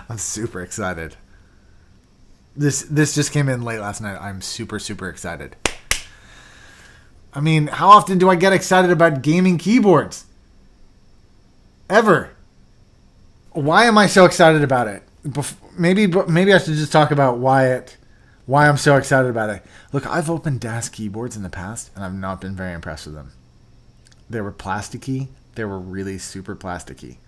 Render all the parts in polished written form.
I'm super excited. This just came in late last night. I'm super, super excited. I mean, how often do I get excited about gaming keyboards? Ever. Why am I so excited about it? Maybe I should just talk about why I'm so excited about it. Look, I've opened DAS keyboards in the past, and I've not been very impressed with them. They were plasticky. They were really super plasticky.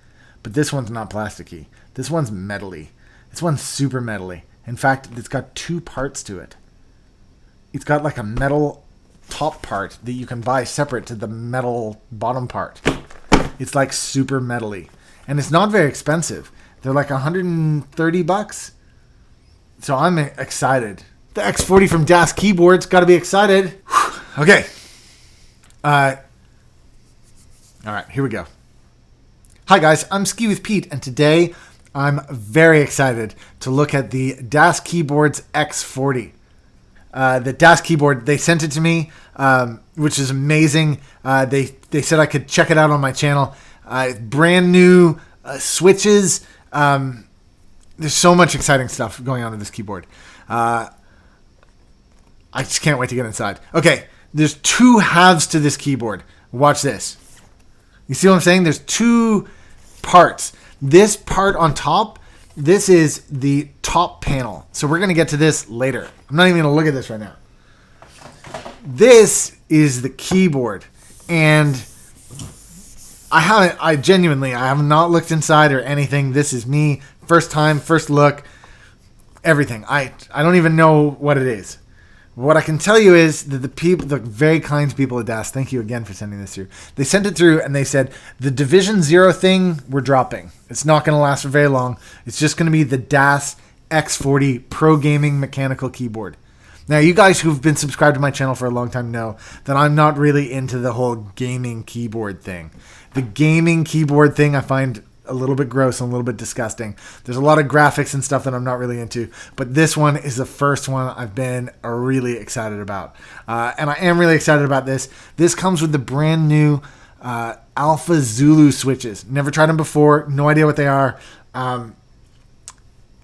But this one's not plasticky. This one's metally. This one's super metally. In fact, it's got two parts to it. It's got like a metal top part that you can buy separate to the metal bottom part. It's like super metally. And it's not very expensive. They're like $130. So I'm excited. The X40 from DAS Keyboards. Got to be excited. Okay. All right, here we go. Hi guys, I'm skiwithpete, and today I'm very excited to look at the DAS Keyboards X40. The DAS keyboard, they sent it to me, which is amazing. They said I could check it out on my channel. Brand new switches. There's so much exciting stuff going on with this keyboard. I just can't wait to get inside. Okay, there's two halves to this keyboard. Watch this. You see what I'm saying? There's two parts. This part on top, this is the top panel. So we're going to get to this later. I'm not even going to look at this right now. This is the keyboard. And I have not looked inside or anything. This is me. First time, first look, everything. I don't even know what it is. What I can tell you is that the very kind people at DAS, thank you again for sending this through. They sent it through and they said, the Division 0 thing, we're dropping. It's not going to last for very long. It's just going to be the DAS X40 Pro Gaming Mechanical Keyboard. Now, you guys who've been subscribed to my channel for a long time know that I'm not really into the whole gaming keyboard thing. The gaming keyboard thing I find a little bit gross and a little bit disgusting. There's a lot of graphics and stuff that I'm not really into, but this one is the first one I've been really excited about. And I am really excited about this. This comes with the brand new Alpha-Zulu switches. Never tried them before. No idea what they are.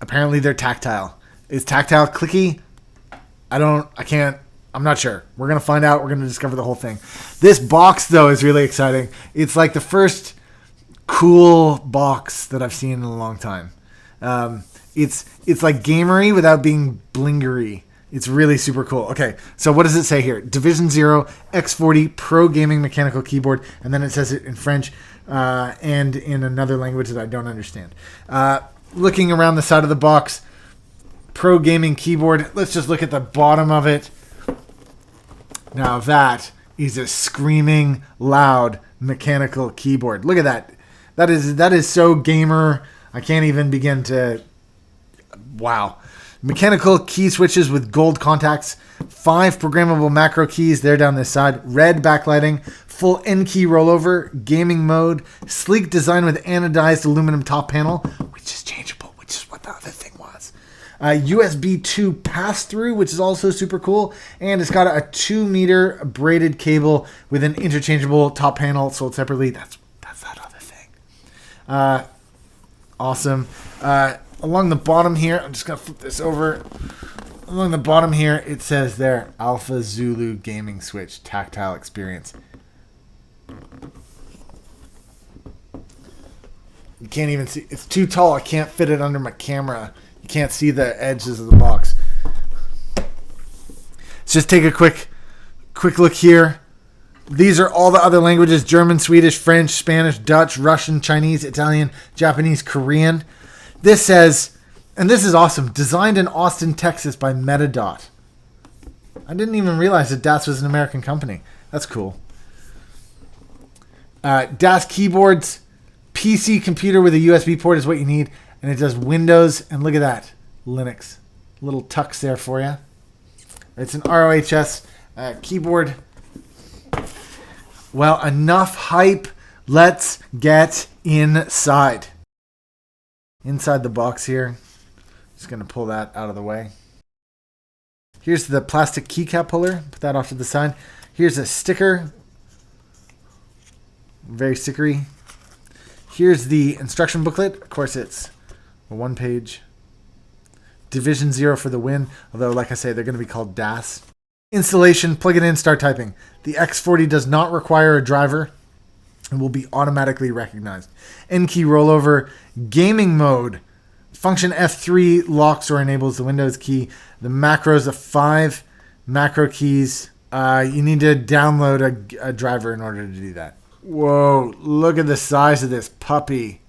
Apparently they're tactile. Is tactile clicky? I'm not sure. We're going to find out. We're going to discover the whole thing. This box, though, is really exciting. It's like the first cool box that I've seen in a long time. It's like gamery without being blingery. It's really super cool. Okay, so what does it say here? Division 0 X40 Pro Gaming Mechanical Keyboard, and then it says it in French and in another language that I don't understand. Looking around the side of the box, Pro Gaming Keyboard. Let's just look at the bottom of it. Now that is a screaming loud mechanical keyboard. Look at that. That is so gamer. I can't even begin to. Wow. Mechanical key switches with gold contacts. 5 programmable macro keys. They're down this side. Red backlighting. Full N key rollover. Gaming mode. Sleek design with anodized aluminum top panel, which is changeable, which is what the other thing was. USB 2 pass-through, which is also super cool. And it's got a 2-meter braided cable with an interchangeable top panel sold separately. That's that other thing. Awesome. Along the bottom here, I'm just going to flip this over. Along the bottom here, it says there, Alpha-Zulu Gaming Switch, Tactile Experience. You can't even see. It's too tall. I can't fit it under my camera. You can't see the edges of the box. Let's just take a quick look here. These are all the other languages: German, Swedish, French, Spanish, Dutch, Russian, Chinese, Italian, Japanese, Korean. This says, and this is awesome, designed in Austin, Texas by Metadot. I didn't even realize that DAS was an American company. That's cool. DAS keyboards, PC computer with a USB port is what you need. And it does Windows, and look at that, Linux. Little tux there for you. It's an ROHS keyboard. Well, enough hype. Let's get inside. Inside the box here. Just going to pull that out of the way. Here's the plastic keycap puller. Put that off to the side. Here's a sticker. Very stickery. Here's the instruction booklet. Of course, it's a 1-page. Division 0 for the win, although like I say, they're going to be called DAS. Installation, plug it in, start typing. The X40 does not require a driver and will be automatically recognized. N-key rollover, gaming mode. Function F3 locks or enables the Windows key. The macros are 5 macro keys. You need to download a driver in order to do that. Whoa, look at the size of this puppy.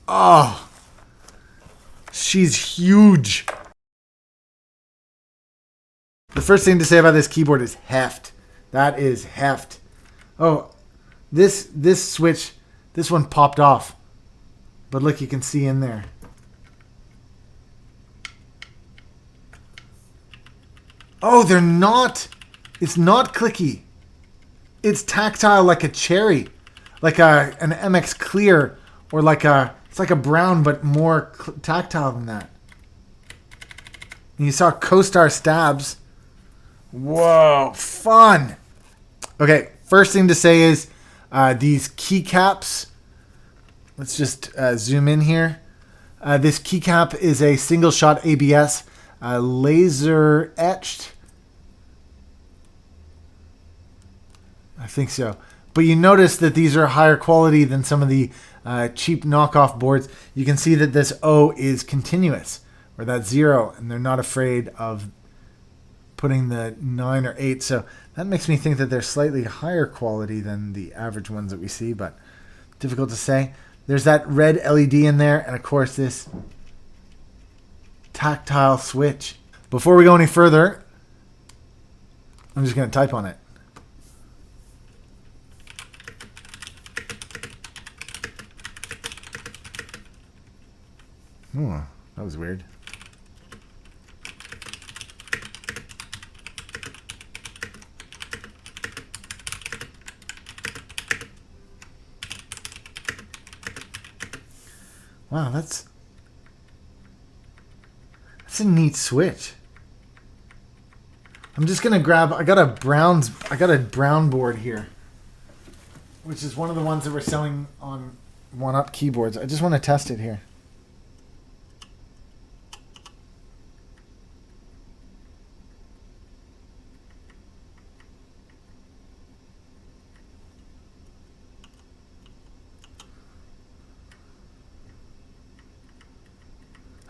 Oh, she's huge. The first thing to say about this keyboard is heft. That is heft. Oh, this switch, this one popped off. But look, you can see in there. Oh, they're not. It's not clicky. It's tactile like a cherry. Like an MX Clear. Or it's like a brown but more tactile than that. And you saw Co-Star stabs. Whoa, fun. Okay, first thing to say is these keycaps. Let's just zoom in here. This keycap is a single shot ABS, laser etched. I think so. But you notice that these are higher quality than some of the cheap knockoff boards. You can see that this O is continuous, or that 0, and they're not afraid of putting the 9 or 8. So that makes me think that they're slightly higher quality than the average ones that we see, but difficult to say. There's that red LED in there, and of course this tactile switch. Before we go any further, I'm just going to type on it. Oh, that was weird. Wow, that's a neat switch. I'm just gonna grab. I got a brown board here, which is one of the ones that we're selling on one-up keyboards. I just want to test it here.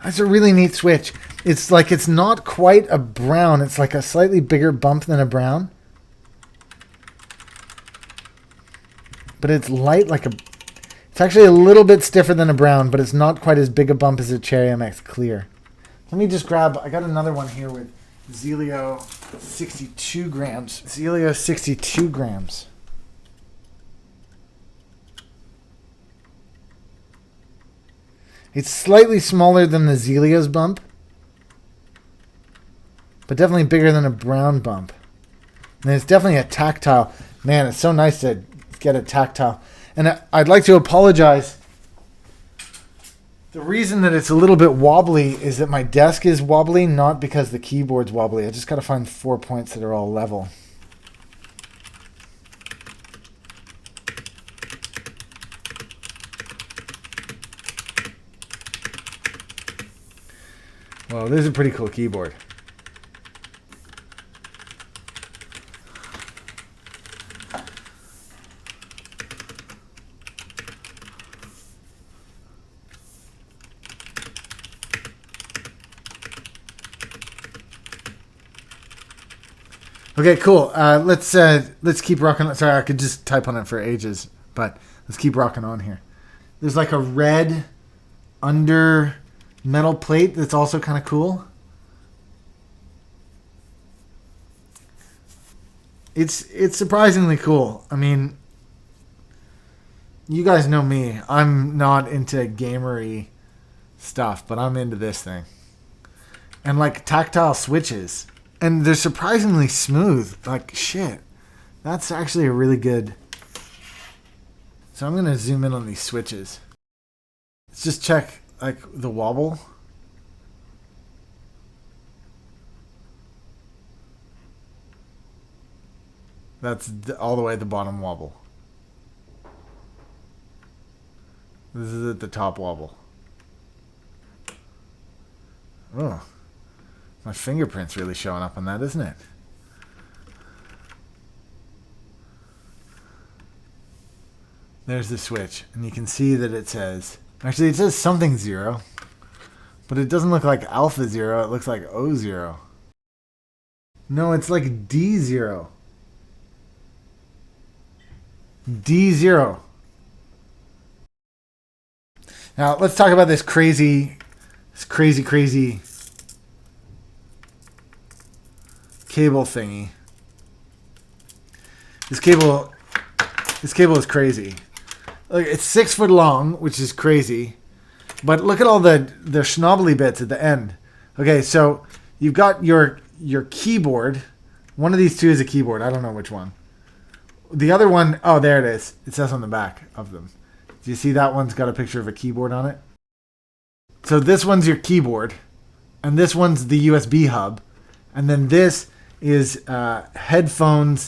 That's a really neat switch. It's like it's not quite a brown. It's like a slightly bigger bump than a brown. But it's light like a... It's actually a little bit stiffer than a brown, but it's not quite as big a bump as a Cherry MX Clear. Let me just grab... I got another one here with Zelio 62 grams. Zelio 62 grams. It's slightly smaller than the Zelio's bump, but definitely bigger than a brown bump. And it's definitely a tactile. Man, it's so nice to get a tactile. And I'd like to apologize. The reason that it's a little bit wobbly is that my desk is wobbly, not because the keyboard's wobbly. I just got to find 4 points that are all level. Well, this is a pretty cool keyboard. Okay, cool. Let's keep rocking. Sorry, I could just type on it for ages, but let's keep rocking on here. There's like a red under metal plate that's also kind of cool. It's surprisingly cool. I mean, you guys know me. I'm not into gamery stuff, but I'm into this thing. And like tactile switches. And they're surprisingly smooth. Like shit. That's actually a really good... So I'm going to zoom in on these switches. Let's just check like the wobble. That's all the way at the bottom wobble. This is at the top wobble. Oh, my fingerprint's really showing up on that, isn't it? There's the switch, and you can see that it says... Actually, it says something 0, but it doesn't look like Alpha-Zulu. It looks like O0. No, it's like D0. D0. Now, let's talk about this crazy cable thingy. This cable is crazy. Look, it's 6 foot long, which is crazy. But look at all the schnobbly bits at the end. Okay, so you've got your keyboard. One of these two is a keyboard. I don't know which one. The other one, oh, there it is. It says on the back of them. Do you see that one's got a picture of a keyboard on it? So this one's your keyboard, and this one's the USB hub, and then this is headphone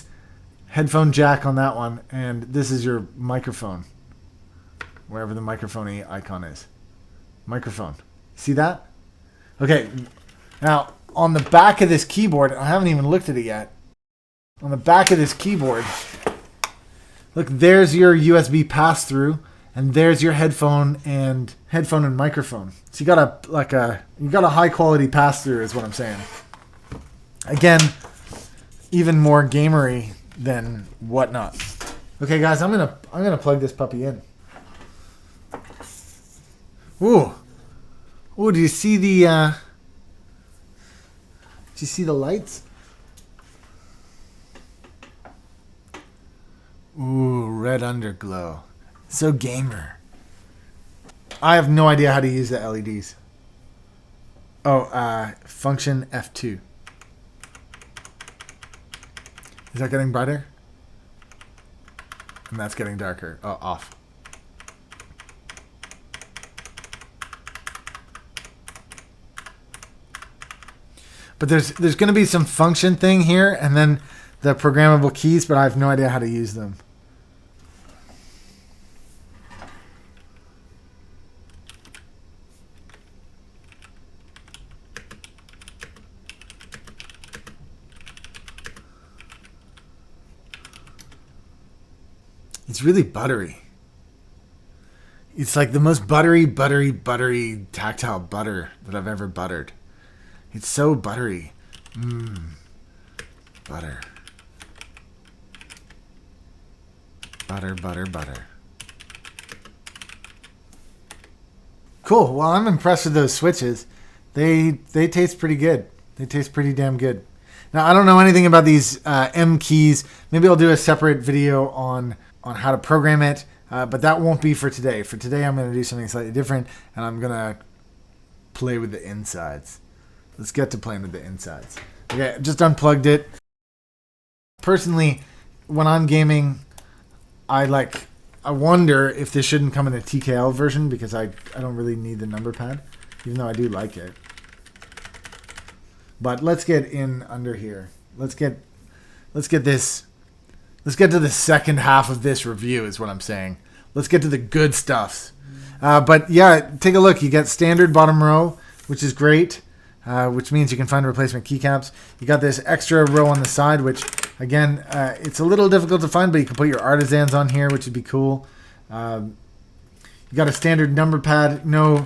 jack on that one, and this is your microphone, wherever the microphone icon is. Microphone. See that? Okay, now on the back of this keyboard, I haven't even looked at it yet. On the back of this keyboard, look, there's your USB pass-through, and there's your headphone and microphone. So you got a high quality pass-through, is what I'm saying. Again, even more gamery than whatnot. Okay, guys, I'm gonna plug this puppy in. Ooh, do you see the lights? Ooh, red underglow. So gamer. I have no idea how to use the LEDs. Oh, function F2. Is that getting brighter? And that's getting darker. Oh, off. But there's going to be some function thing here, and then the programmable keys, but I have no idea how to use them. It's really buttery. It's like the most buttery tactile butter that I've ever buttered. It's so buttery. Butter. Butter. Cool. Well, I'm impressed with those switches. They taste pretty good. They taste pretty damn good. Now, I don't know anything about these M keys. Maybe I'll do a separate video on how to program it, but that won't be for today. For today, I'm going to do something slightly different, and I'm going to play with the insides. Let's get to playing with the insides. Okay, just unplugged it. Personally, when I'm gaming, I wonder if this shouldn't come in a TKL version, because I don't really need the number pad, even though I do like it. But let's get in under here. Let's get this. Let's get to the second half of this review, is what I'm saying. Let's get to the good stuff. But yeah, take a look. You get standard bottom row, which is great, which means you can find replacement keycaps. You got this extra row on the side, which, again, it's a little difficult to find, but you can put your artisans on here, which would be cool. You got a standard number pad. No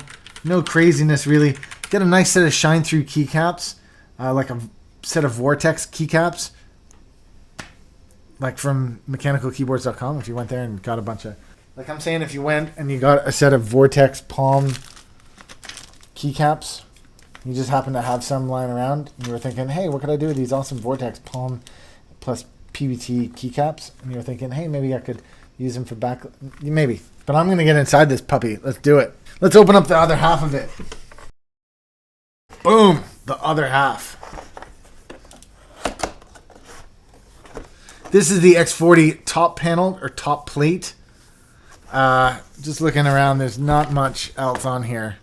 craziness, really. You got a nice set of shine-through keycaps, like a set of Vortex keycaps, like from mechanicalkeyboards.com. If you went there and got a bunch of, like I'm saying, if you went and you got a set of Vortex Palm keycaps, you just happen to have some lying around, and you were thinking, hey, what could I do with these awesome Vortex Palm plus PBT keycaps? And you were thinking, hey, maybe I could use them for back, maybe. But I'm going to get inside this puppy. Let's do it. Let's open up the other half of it. Boom, the other half. This is the X40 top panel, or top plate. Just looking around, there's not much else on here.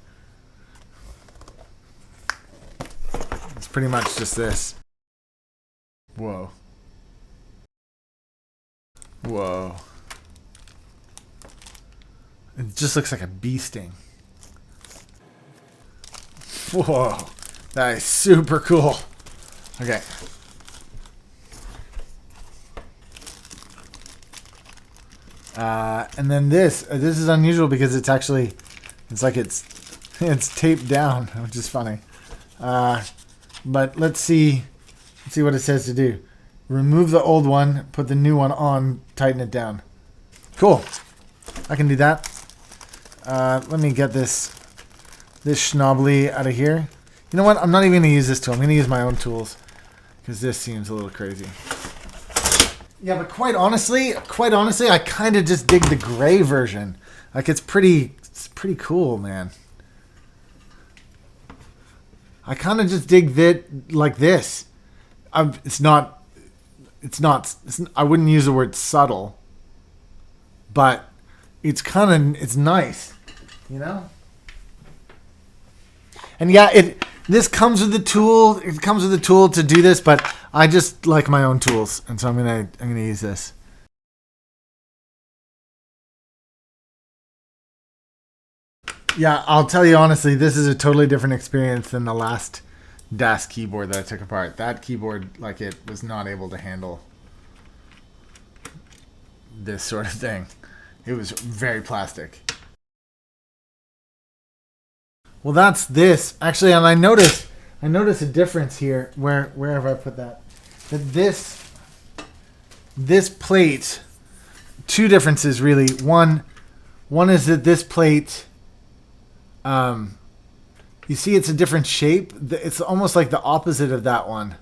It's pretty much just this. Whoa. It just looks like a bee sting. Whoa. That is super cool. Okay. And then this is unusual because it's actually, it's like it's taped down, which is funny. But let's see what it says to do. Remove the old one, put the new one on, tighten it down. Cool. I can do that. Let me get this schnobbly out of here. You know what? I'm not even going to use this tool. I'm going to use my own tools because this seems a little crazy. Yeah, but quite honestly, I kind of just dig the gray version. Like it's pretty cool, man. I kind of just dig that like this. I wouldn't use the word subtle, but it's nice, you know? And yeah, this comes with the tool. It comes with the tool to do this, but I just like my own tools, and so I'm gonna use this. Yeah, I'll tell you honestly, this is a totally different experience than the last DAS keyboard that I took apart. That keyboard, like, it was not able to handle this sort of thing. It was very plastic. Well, that's this actually, and I noticed a difference here. Where have I put that? That this plate, two differences really. One is that this plate, you see, it's a different shape. It's almost like the opposite of that one,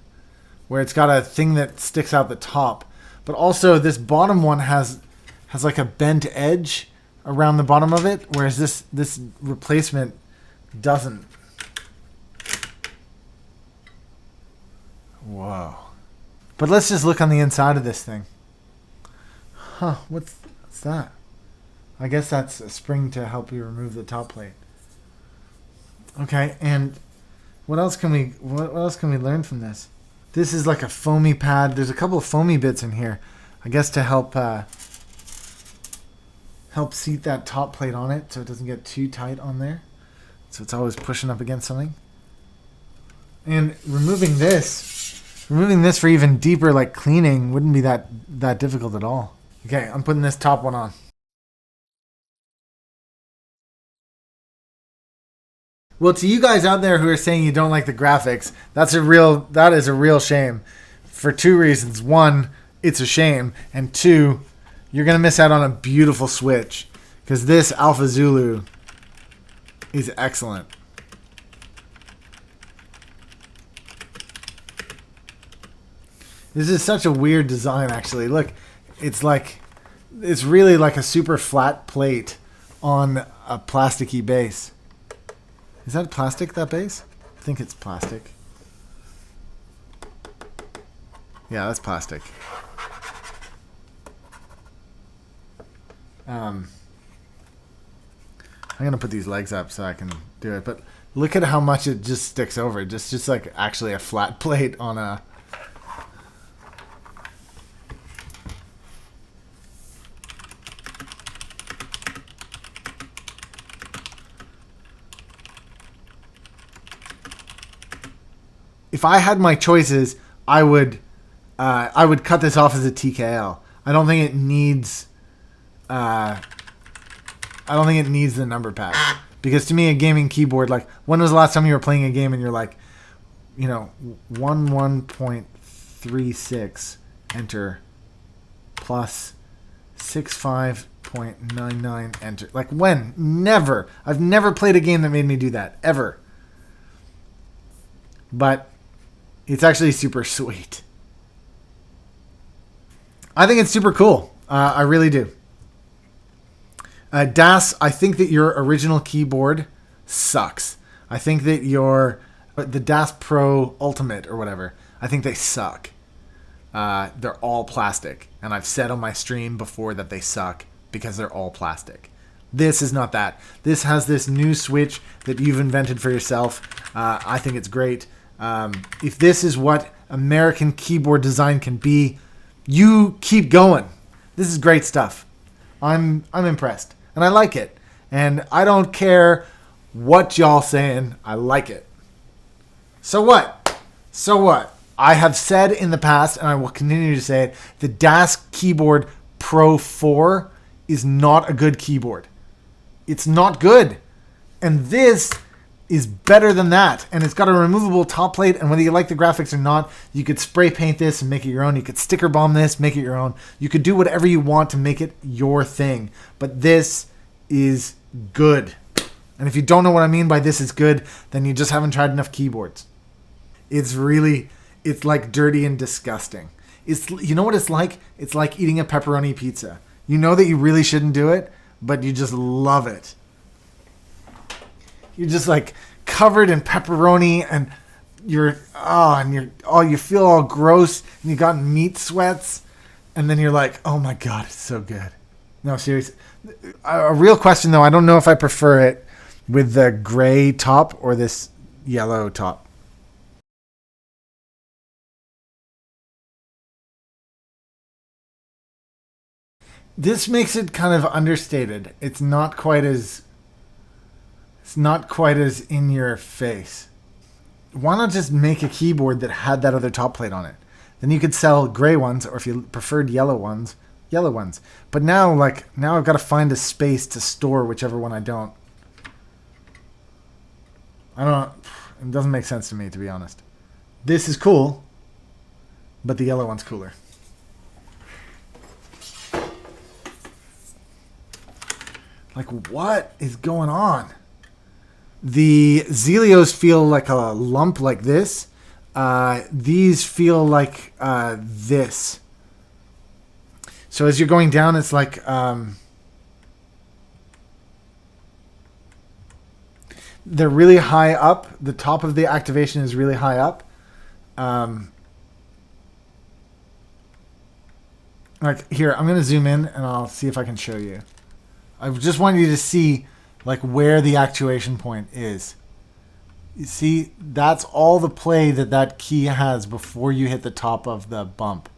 where it's got a thing that sticks out the top. But also, this bottom one has like a bent edge around the bottom of it, whereas this replacement doesn't. Whoa. But let's just look on the inside of this thing. Huh, what's that? I guess that's a spring to help you remove the top plate. Okay, and what else can we learn from this? This is like a foamy pad. There's a couple of foamy bits in here, I guess, to help seat that top plate on it so it doesn't get too tight on there. So it's always pushing up against something. And removing this for even deeper, like, cleaning wouldn't be that difficult at all. Okay, I'm putting this top one on. Well, to you guys out there who are saying you don't like the graphics, that is a real shame. For two reasons. One, it's a shame. And two, you're going to miss out on a beautiful switch. Because this Alpha-Zulu is excellent. This is such a weird design, actually. Look, it's really like a super flat plate on a plasticky base. Is that plastic, that base? I think it's plastic. Yeah, that's plastic. I'm going to put these legs up so I can do it. But look at how much it just sticks over. Just like actually a flat plate on a... If I had my choices, I would cut this off as a TKL. I don't think it needs the number pad, because to me, a gaming keyboard, like, when was the last time you were playing a game and you're like, 11.36 enter plus 65.99 enter? Like, when? Never. I've never played a game that made me do that ever. But it's actually super sweet. I think it's super cool. I really do. DAS, I think that your original keyboard sucks. I think that the DAS Pro Ultimate or whatever, I think they suck. They're all plastic. And I've said on my stream before that they suck because they're all plastic. This is not that. This has this new switch that you've invented for yourself. I think it's great. If this is what American keyboard design can be, you keep going. This is great stuff. I'm impressed, and I like it. And I don't care what y'all saying. I like it. So what? So what? I have said in the past, and I will continue to say it, the DAS Keyboard Pro 4 is not a good keyboard. It's not good. And this is better than that. And it's got a removable top plate, and whether you like the graphics or not, you could spray paint this and make it your own. You could sticker bomb this, make it your own. You could do whatever you want to make it your thing. But this is good. And if you don't know what I mean by this is good, then you just haven't tried enough keyboards. It's like dirty and disgusting. You know what it's like? It's like eating a pepperoni pizza. You know that you really shouldn't do it, but you just love it. You're just like covered in pepperoni, and you feel all gross, and you got meat sweats, and then you're like, oh my God, it's so good. No, seriously. A real question though, I don't know if I prefer it with the gray top or this yellow top. This makes it kind of understated. It's not quite as in your face. Why not just make a keyboard that had that other top plate on it? Then you could sell gray ones, or if you preferred yellow ones. But now I've got to find a space to store whichever one I don't. It doesn't make sense to me, to be honest. This is cool, but the yellow one's cooler. Like, what is going on? The Zelios feel like a lump like this. These feel like this. So as you're going down, it's like... they're really high up. The top of the activation is really high up. Like, here, I'm going to zoom in, and I'll see if I can show you. I just want you to see like where the actuation point is. You see, that's all the play that key has before you hit the top of the bump.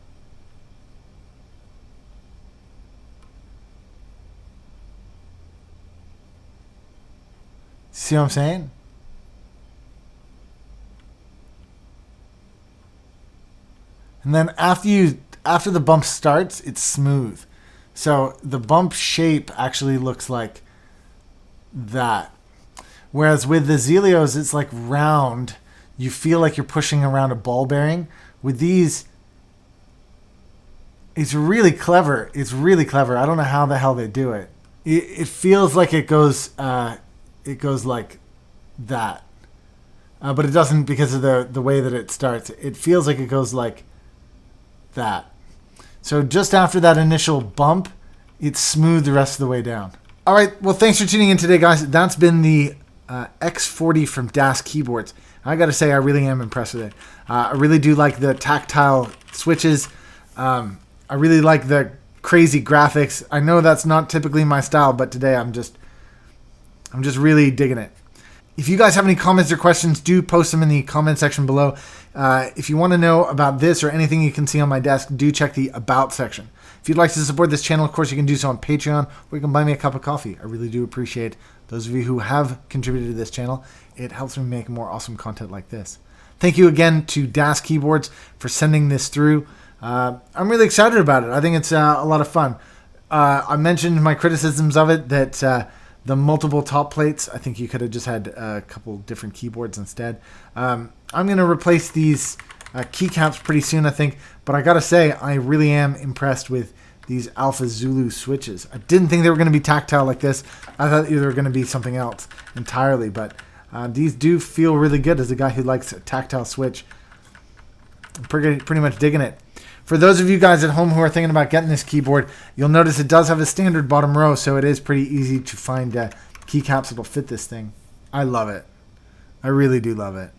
See what I'm saying? And then after the bump starts, it's smooth. So the bump shape actually looks like that. Whereas with the Zelios, it's like round. You feel like you're pushing around a ball bearing. With these, it's really clever. I don't know how the hell they do it. It feels like it goes like that. But it doesn't because of the way that it starts. It feels like it goes like that. So just after that initial bump, it's smooth the rest of the way down. All right. Well, thanks for tuning in today, guys. That's been the X40 from DAS Keyboards. I got to say, I really am impressed with it. I really do like the tactile switches. I really like the crazy graphics. I know that's not typically my style, but today I'm just really digging it. If you guys have any comments or questions, do post them in the comment section below. If you want to know about this or anything you can see on my desk, do check the About section. If you'd like to support this channel, of course, you can do so on Patreon, or you can buy me a cup of coffee. I really do appreciate those of you who have contributed to this channel. It helps me make more awesome content like this. Thank you again to DAS Keyboards for sending this through. I'm really excited about it. I think it's a lot of fun. I mentioned my criticisms of it, that the multiple top plates, I think you could have just had a couple different keyboards instead. I'm going to replace these keycaps pretty soon, I think. But I got to say, I really am impressed with these Alpha-Zulu switches. I didn't think they were going to be tactile like this. I thought they were going to be something else entirely. But these do feel really good as a guy who likes a tactile switch. I'm pretty much digging it. For those of you guys at home who are thinking about getting this keyboard, you'll notice it does have a standard bottom row, so it is pretty easy to find keycaps that will fit this thing. I love it. I really do love it.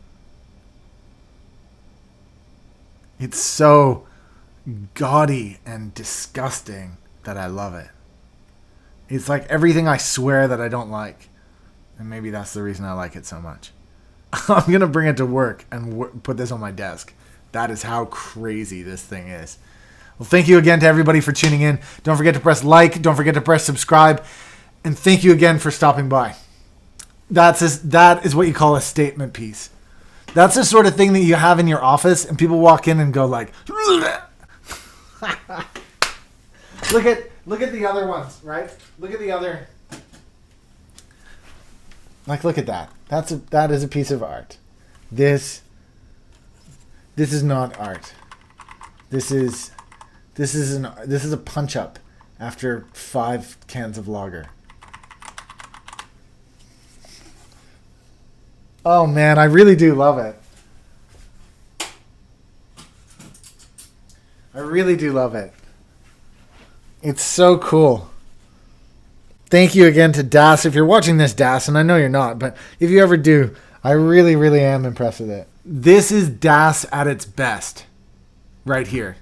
It's so gaudy and disgusting that I love it. It's like everything I swear that I don't like. And maybe that's the reason I like it so much. I'm going to bring it to work and put this on my desk. That is how crazy this thing is. Well, thank you again to everybody for tuning in. Don't forget to press like. Don't forget to press subscribe. And thank you again for stopping by. That is what you call a statement piece. That's the sort of thing that you have in your office, and people walk in and go like, look at the other ones, right? Look at the other. Like, look at that. That is a piece of art. This is not art. This is a punch up after 5 cans of lager. Oh man, I really do love it. I really do love it. It's so cool. Thank you again to Das. If you're watching this, Das, and I know you're not, but if you ever do, I really, really am impressed with it. This is Das at its best. Right here.